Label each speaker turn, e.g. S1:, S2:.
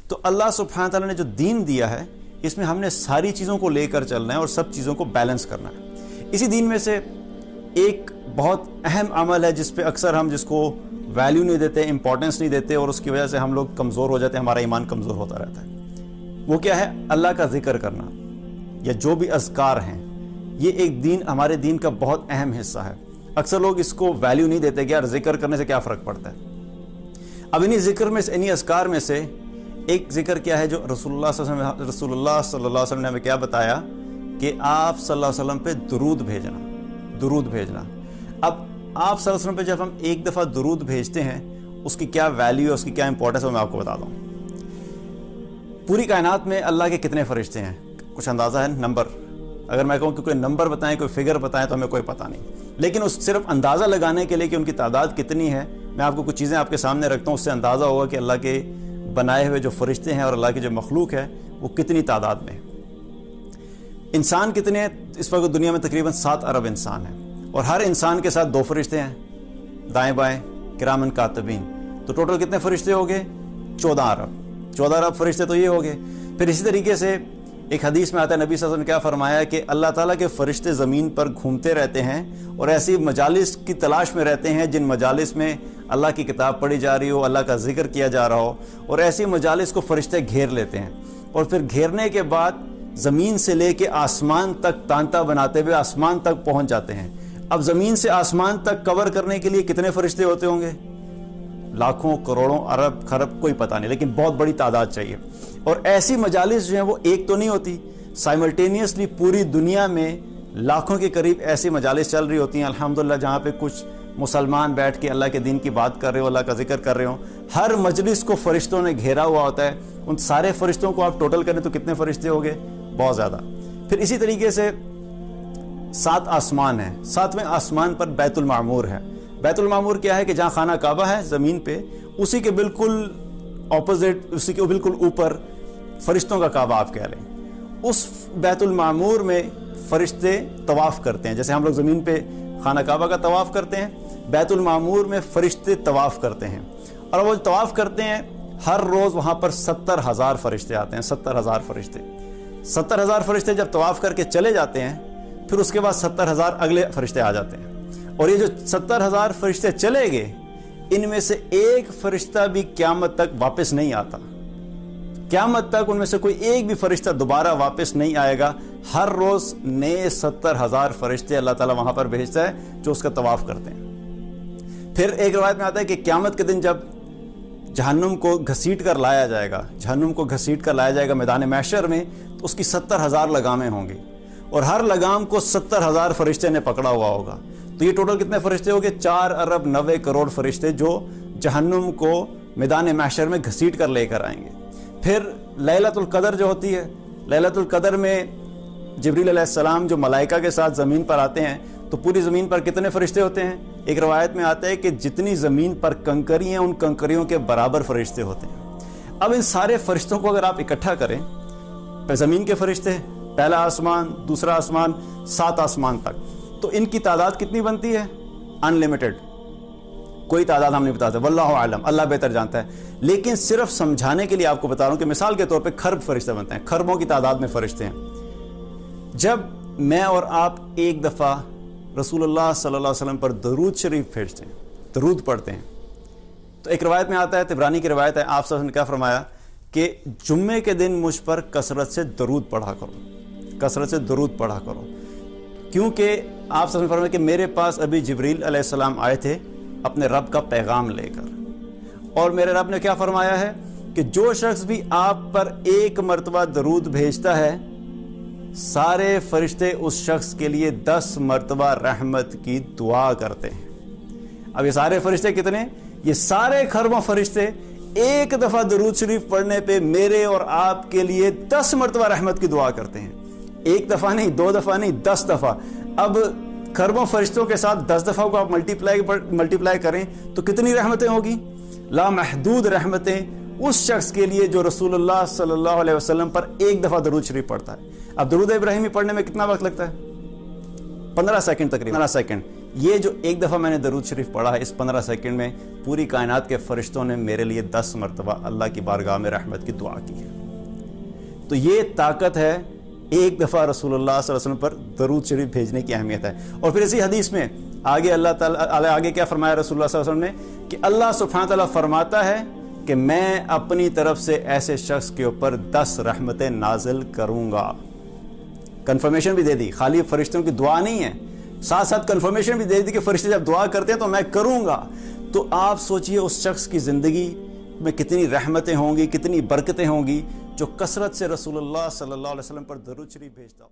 S1: تو اللہ سبحانہ تعالیٰ نے جو دین دیا ہے اس میں ہم نے ساری چیزوں کو لے کر چلنا ہے اور سب چیزوں کو بیلنس کرنا ہے۔ اسی دین میں سے ایک بہت اہم عمل ہے جس پہ اکثر ہم جس کو ویلیو نہیں دیتے، امپورٹنس نہیں دیتے، اور اس کی وجہ سے ہم لوگ کمزور ہو جاتے ہیں، ہمارا ایمان کمزور ہوتا رہتا ہے۔ وہ کیا ہے؟ اللہ کا ذکر کرنا، یا جو بھی اذکار ہیں، یہ ایک ہمارے دین کا بہت اہم حصہ ہے۔ اکثر لوگ اس کو ویلیو نہیں دیتے کہ یار ذکر کرنے سے کیا فرق پڑتا ہے۔ اب انہی ذکر میں سے، انہی اذکار میں سے ایک ذکر کیا ہے جو رسول اللہ صلی اللہ علیہ وسلم نے ہمیں کیا بتایا کہ آپ صلی اللہ علیہ وسلم پہ درود بھیجنا۔ اب آپ صلی اللہ علیہ وسلم پہ جب ہم ایک دفعہ درود بھیجتے ہیں اس کی کیا ویلیو ہے، اس کی کیا امپورٹنس ہے، میں آپ کو بتا دوں۔ پوری کائنات میں اللہ کے کتنے فرشتے ہیں؟ کچھ اندازہ ہے؟ نمبر اگر میں کہوں کہ کوئی نمبر بتائیں، کوئی فگر بتائیں تو ہمیں کوئی پتہ نہیں، لیکن اس صرف اندازہ لگانے کے لیے کہ ان کی تعداد کتنی ہے، میں آپ کو کچھ چیزیں آپ کے سامنے رکھتا ہوں، اس سے اندازہ ہوگا کہ اللہ کے بنائے ہوئے جو فرشتے ہیں اور اللہ کی جو مخلوق ہے وہ کتنی تعداد میں ہے۔ انسان کتنے ہیں؟ اس وقت دنیا میں تقریباً 7 ارب انسان ہیں، اور ہر انسان کے ساتھ 2 فرشتے ہیں دائیں بائیں، کرامن کاتبین، تو ٹوٹل کتنے فرشتے ہو گئے؟ 14 ارب فرشتے تو یہ ہو گئے۔ پھر اسی طریقے سے ایک حدیث میں آتا ہے، نبی صلی اللہ علیہ وسلم نے کیا فرمایا کہ اللہ تعالیٰ کے فرشتے زمین پر گھومتے رہتے ہیں اور ایسی مجالس کی تلاش میں رہتے ہیں جن مجالس میں اللہ کی کتاب پڑھی جا رہی ہو، اللہ کا ذکر کیا جا رہا ہو، اور ایسی مجالس کو فرشتے گھیر لیتے ہیں، اور پھر گھیرنے کے بعد زمین سے لے کے آسمان تک تانتا بناتے ہوئے آسمان تک پہنچ جاتے ہیں۔ اب زمین سے آسمان تک کور کرنے کے لیے کتنے فرشتے ہوتے ہوں گے؟ لاکھوں، کروڑوں، ارب، خرب، کوئی پتہ نہیں، لیکن بہت بڑی تعداد چاہیے۔ اور ایسی مجالس جو ہیں وہ ایک تو نہیں ہوتی، سائملٹینیسلی پوری دنیا میں لاکھوں کے قریب ایسی مجالس چل رہی ہوتی ہیں الحمدللہ، جہاں پہ کچھ مسلمان بیٹھ کے اللہ کے دین کی بات کر رہے ہو، اللہ کا ذکر کر رہے ہوں۔ ہر مجلس کو فرشتوں نے گھیرا ہوا ہوتا ہے، ان سارے فرشتوں کو آپ ٹوٹل کریں تو کتنے فرشتے ہو گئے؟ بہت زیادہ۔ پھر اسی طریقے سے 7 آسمان ہیں، 7ویں آسمان پر بیت المعمور ہے۔ بیت المعمور کیا ہے؟ کہ جہاں خانہ کعبہ ہے زمین پہ، اسی کے بالکل اپوزٹ، اسی کے بالکل اوپر فرشتوں کا کعبہ آپ کہہ لیں۔ اس بیت المعمور میں فرشتے طواف کرتے ہیں، جیسے ہم لوگ زمین پہ خانہ کعبہ کا طواف کرتے ہیں، بیت المعمور میں فرشتے طواف کرتے ہیں، اور وہ طواف کرتے ہیں ہر روز وہاں پر 70,000 فرشتے آتے ہیں۔ 70,000 فرشتے جب طواف کر کے چلے جاتے ہیں، پھر اس کے بعد 70,000 اگلے فرشتے آ جاتے ہیں، اور یہ جو 70,000 فرشتے چلے گئے، ان میں سے ایک فرشتہ بھی قیامت تک واپس نہیں آتا۔ قیامت تک ان میں سے کوئی ایک بھی فرشتہ دوبارہ واپس نہیں آئے گا۔ ہر روز نئے 70,000 فرشتے اللہ تعالیٰ وہاں پر بھیجتا ہے جو اس کا طواف کرتے ہیں۔ پھر ایک روایت میں آتا ہے کہ قیامت کے دن جب جہنم کو گھسیٹ کر لایا جائے گا میدان محشر میں، تو اس کی 70,000 لگامیں ہوں گی، اور ہر لگام کو 70,000 فرشتے نے پکڑا ہوا ہوگا۔ تو یہ ٹوٹل کتنے فرشتے ہو گئے؟ 4 ارب 90 کروڑ فرشتے جو جہنم کو میدان محشر میں گھسیٹ کر لے کر آئیں گے۔ پھر لیلۃ القدر جو ہوتی ہے، لیلۃ القدر میں جبریل علیہ السلام جو ملائکہ کے ساتھ زمین پر آتے ہیں، تو پوری زمین پر کتنے فرشتے ہوتے ہیں؟ ایک روایت میں آتا ہے کہ جتنی زمین پر کنکری ہیں ان کنکریوں کے برابر فرشتے ہوتے ہیں۔ اب ان سارے فرشتوں کو اگر آپ اکٹھا کریں، زمین کے فرشتے، پہلا آسمان، دوسرا آسمان، 7 آسمان تک، تو ان کی تعداد کتنی بنتی ہے؟ انلمیٹڈ، کوئی تعداد ہم نہیں بتاتے، واللہ عالم، اللہ بہتر جانتا ہے۔ لیکن صرف سمجھانے کے لیے آپ کو بتا رہا ہوں کہ مثال کے طور پہ خرب فرشتے بنتے ہیں، خربوں کی تعداد میں فرشتے ہیں۔ جب میں اور آپ ایک دفعہ رسول اللہ صلی اللہ علیہ وسلم پر درود شریف بھیجتے ہیں، درود پڑھتے ہیں، تو ایک روایت میں آتا ہے، طبرانی کی روایت ہے، آپ صلی اللہ علیہ وسلم نے کیا فرمایا کہ جمعے کے دن مجھ پر کثرت سے درود پڑھا کرو، کیونکہ آپ صلی اللہ علیہ وسلم نے فرمایا کہ میرے پاس ابھی جبریل علیہ السلام آئے تھے اپنے رب کا پیغام لے کر، اور میرے رب نے کیا فرمایا ہے کہ جو شخص بھی آپ پر 1 مرتبہ درود بھیجتا ہے، سارے فرشتے اس شخص کے لیے 10 مرتبہ رحمت کی دعا کرتے ہیں۔ اب یہ سارے فرشتے کتنے؟ یہ سارے خربوں فرشتے ایک دفعہ درود شریف پڑھنے پہ میرے اور آپ کے لیے 10 مرتبہ رحمت کی دعا کرتے ہیں۔ 1 دفعہ نہیں، 2 دفعہ نہیں، 10 دفعہ۔ اب خربوں فرشتوں کے ساتھ 10 دفعہ کو آپ ملٹیپلائی کریں تو کتنی رحمتیں ہوگی؟ لامحدود رحمتیں اس شخص کے لیے جو رسول اللہ صلی اللہ علیہ وسلم پر 1 دفعہ درود شریف پڑھتا ہے۔ اب درود ابراہیمی پڑھنے میں کتنا وقت لگتا ہے؟ 15 سیکنڈ تقریباً، 15 سیکنڈ۔ یہ جو ایک دفعہ میں نے درود شریف پڑھا ہے اس 15 سیکنڈ میں پوری کائنات کے فرشتوں نے میرے لیے 10 مرتبہ اللہ کی بارگاہ میں رحمت کی دعا کی ہے۔ تو یہ طاقت ہے ایک دفعہ رسول اللہ صلی اللہ علیہ وسلم پر درود شریف بھیجنے کی اہمیت ہے۔ اور پھر اسی حدیث میں آگے اللہ تعالیٰ آگے کیا فرمایا رسول اللہ صلی اللہ علیہ وسلم نے کہ اللہ سبحانہ تعالیٰ فرماتا ہے کہ میں اپنی طرف سے ایسے شخص کے اوپر 10 رحمتیں نازل کروں گا۔ کنفرمیشن بھی دے دی، خالی فرشتوں کی دعا نہیں ہے، ساتھ ساتھ کنفرمیشن بھی دے دی کہ فرشتے جب دعا کرتے ہیں تو میں کروں گا۔ تو آپ سوچئے اس شخص کی زندگی میں کتنی رحمتیں ہوں گی، کتنی برکتیں ہوں گی جو کثرت سے رسول اللہ صلی اللہ علیہ وسلم پر درود شریف بھیجتا ہو۔